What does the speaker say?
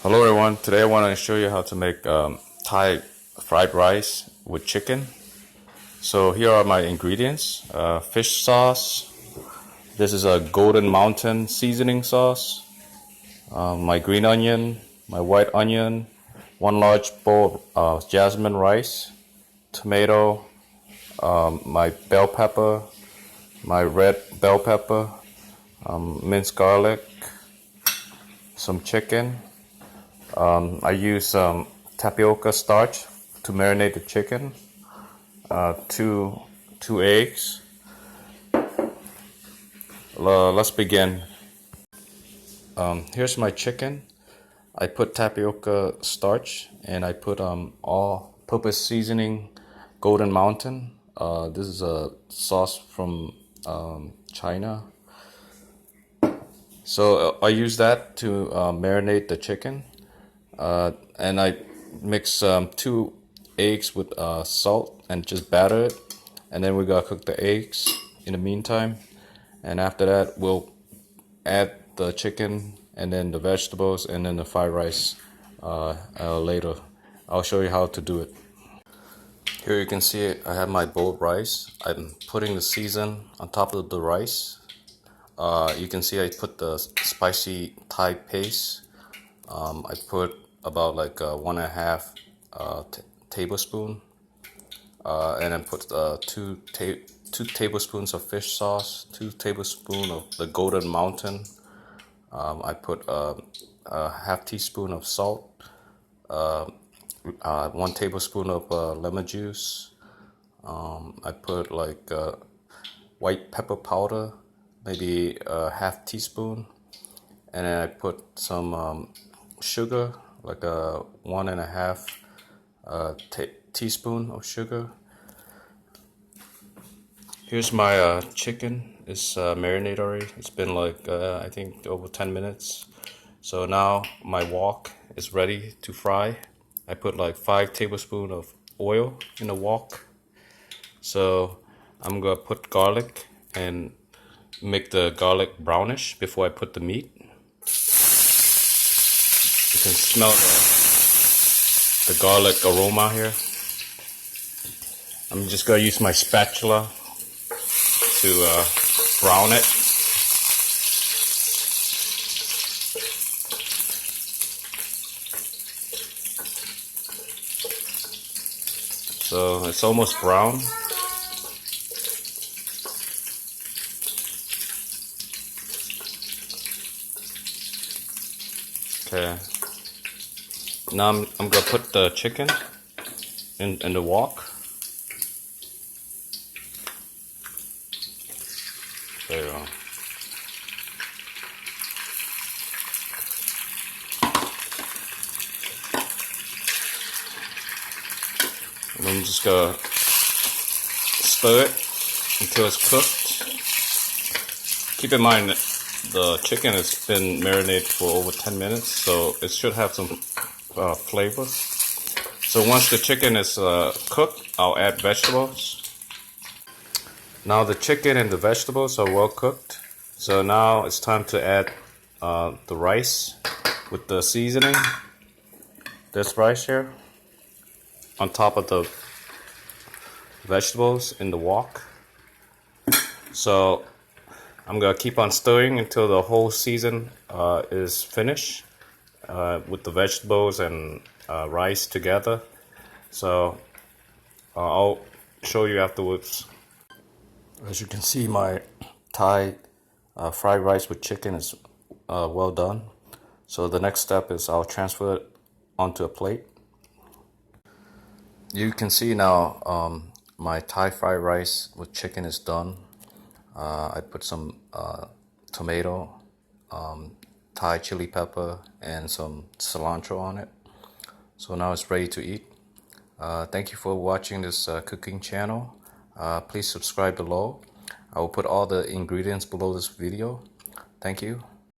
Hello everyone, today I want to show you how to make Thai fried rice with chicken. So here are my ingredients. Fish sauce, this is a Golden Mountain seasoning sauce, my green onion, my white onion, 1 large bowl of jasmine rice, tomato, my bell pepper, my red bell pepper, minced garlic, some chicken. I use tapioca starch to marinate the chicken. Two eggs. Let's begin. Here's my chicken. I put tapioca starch and I put all-purpose seasoning, Golden Mountain. This is a sauce from China. So I use that to marinate the chicken. And I mix 2 eggs with salt and just batter it, and then we gotta cook the eggs in the meantime, and after that we'll add the chicken and then the vegetables and then the fried rice later. I'll show you how to do it. Here you can see it. I have my boiled rice. I'm putting the season on top of the rice. You can see I put the spicy Thai paste. I put about like 1.5 tablespoon, and then put 2 tablespoons of fish sauce, 2 tablespoons of the Golden Mountain. I put a half teaspoon of salt, 1 tablespoon of lemon juice. I put like white pepper powder, maybe a half teaspoon, and then I put some sugar, like a 1.5 teaspoon of sugar. Here's my chicken. It's marinated already. It's been like I think over 10 minutes. So now my wok is ready to fry. I put like 5 tablespoons of oil in the wok. So I'm gonna put garlic and make the garlic brownish before I put the meat. You can smell the garlic aroma here. I'm just gonna use my spatula to brown it. So it's almost brown. Okay. Now I'm gonna put the chicken in the wok. There you go. And I'm just gonna stir it until it's cooked. Keep in mind that the chicken has been marinated for over 10 minutes, so it should have some flavor. So once the chicken is cooked, I'll add vegetables. Now the chicken and the vegetables are well cooked. So now it's time to add the rice with the seasoning. This rice here on top of the vegetables in the wok. So I'm gonna keep on stirring until the whole season is finished with the vegetables and rice together. So I'll show you afterwards. As you can see, my Thai fried rice with chicken is well done. So the next step is I'll transfer it onto a plate. You can see now my Thai fried rice with chicken is done. I put some tomato, Thai chili pepper, and some cilantro on it. So now it's ready to eat. Thank you for watching this cooking channel. Please subscribe below. I will put all the ingredients below this video. Thank you.